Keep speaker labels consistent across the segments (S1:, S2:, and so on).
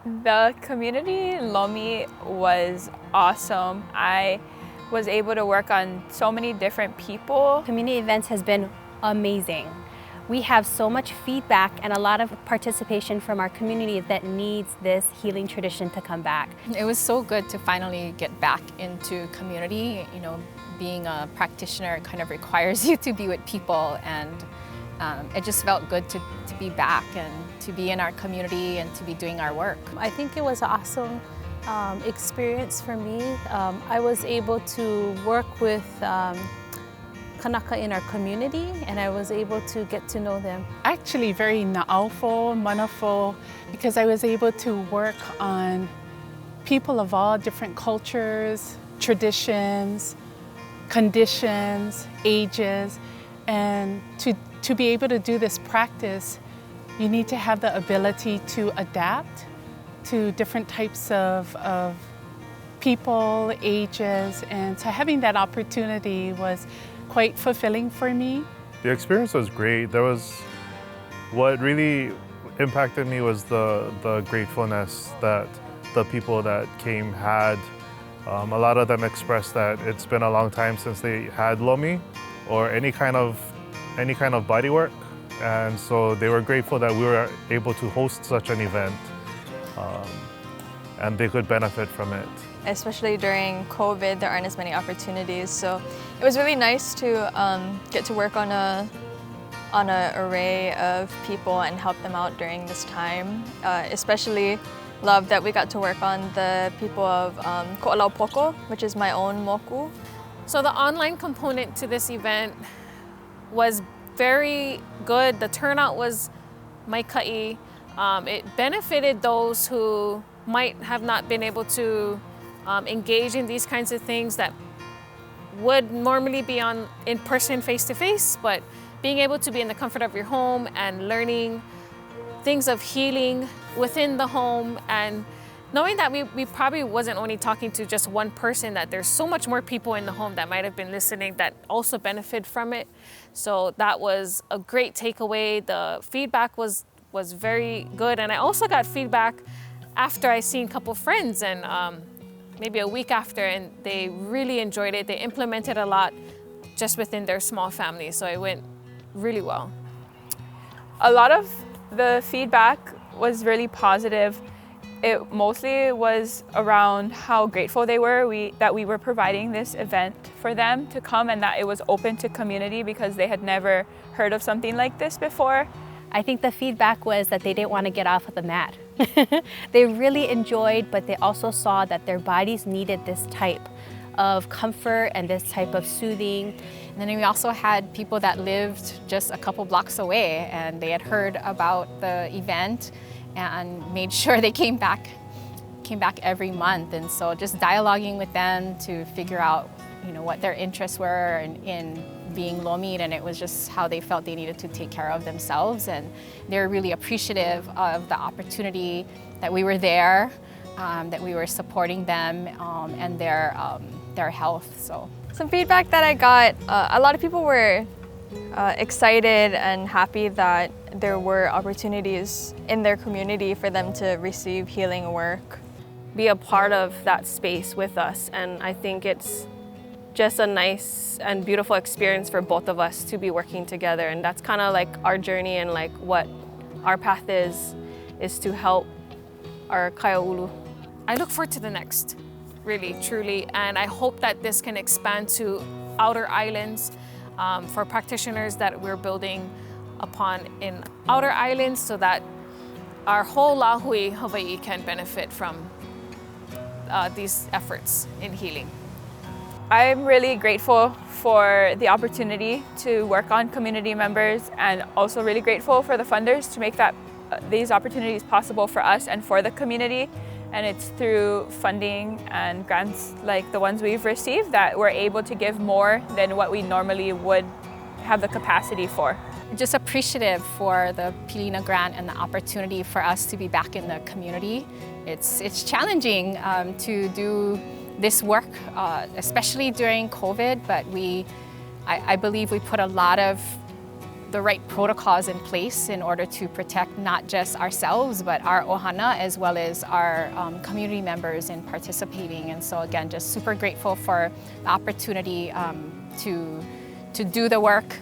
S1: The community Lomi was awesome. I was able to work on so many different people.
S2: Community events has been amazing. We have so much feedback and a lot of participation from our community that needs this healing tradition to come back.
S3: It was so good to finally get back into community. You know, being a practitioner kind of requires you to be with people, and it just felt good to be back and to be in our community and to be doing our work.
S4: I think it was an awesome experience for me. I was able to work with Kanaka in our community, and I was able to get to know them.
S5: Actually very na'aufo, manafo, because I was able to work on people of all different cultures, traditions, conditions, ages, and to be able to do this practice, you need to have the ability to adapt to different types of people, ages, and so having that opportunity was quite fulfilling for me.
S6: The experience was great. What really impacted me was the gratefulness that the people that came had. A lot of them expressed that it's been a long time since they had Lomi or any kind of body work, and so they were grateful that we were able to host such an event, and they could benefit from it.
S7: Especially during COVID, there aren't as many opportunities, so it was really nice to get to work on an array of people and help them out during this time. Especially love that we got to work on the people of Kuaola, which is my own moku.
S8: So the online component to this event was very good. The turnout was maikai. It benefited those who might have not been able to engage in these kinds of things that would normally be in person, face-to-face, but being able to be in the comfort of your home and learning things of healing within the home, and knowing that we probably wasn't only talking to just one person, that there's so much more people in the home that might have been listening that also benefit from it. So that was a great takeaway. The feedback was very good, and I also got feedback after I seen a couple friends, and maybe a week after, and they really enjoyed it. They implemented a lot just within their small family, so it went really well.
S1: A lot of the feedback was really positive. It mostly was around how grateful they were that we were providing this event for them to come, and that it was open to community because they had never heard of something like this before.
S2: I think the feedback was that they didn't want to get off of the mat. They really enjoyed, but they also saw that their bodies needed this type of comfort and this type of soothing.
S3: And then we also had people that lived just a couple blocks away, and they had heard about the event and made sure they came back every month. And so just dialoguing with them to figure out, you know, what their interests were in being Lomi'd, and it was just how they felt they needed to take care of themselves, and they're really appreciative of the opportunity that we were there, that we were supporting them and their health. So
S7: some feedback that I got, a lot of people were excited and happy that there were opportunities in their community for them to receive healing work.
S9: Be a part of that space with us, and I think it's just a nice and beautiful experience for both of us to be working together, and that's kind of like our journey and like what our path is to help our kaiāulu.
S8: I look forward to the next, really, truly, and I hope that this can expand to outer islands for practitioners that we're building upon in outer islands, so that our whole Lahui Hawaii can benefit from these efforts in healing.
S1: I'm really grateful for the opportunity to work on community members, and also really grateful for the funders to make these opportunities possible for us and for the community. And it's through funding and grants like the ones we've received that we're able to give more than what we normally would have the capacity for.
S3: Just appreciative for the Pilina grant and the opportunity for us to be back in the community. It's challenging to do this work, especially during COVID, but I believe we put a lot of the right protocols in place in order to protect not just ourselves, but our ohana as well as our community members in participating. And so again, just super grateful for the opportunity to do the work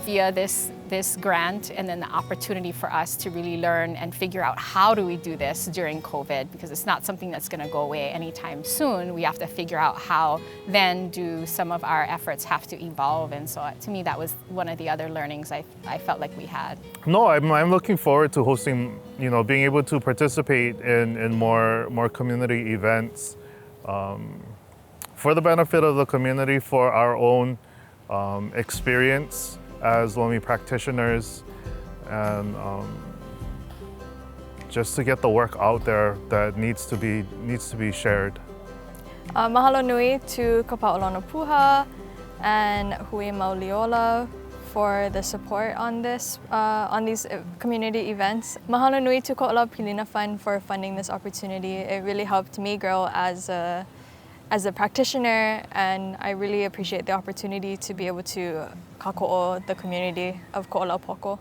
S3: via this grant, and then the opportunity for us to really learn and figure out how do we do this during COVID, because it's not something that's going to go away anytime soon. We have to figure out how then do some of our efforts have to evolve. And so to me, that was one of the other learnings I felt like we had.
S6: No, I'm looking forward to hosting, being able to participate in more community events for the benefit of the community, for our own experience as Lomi practitioners, and just to get the work out there that needs to be shared.
S7: Mahalo nui to ka pa'o Lonopūhā and Hui Mauliola for the support on this on these community events. Mahalo nui to Kuaola Pilina Fund for funding this opportunity. It really helped me grow as a practitioner, and I really appreciate the opportunity to be able to kako'o the community of Kuaola Poko.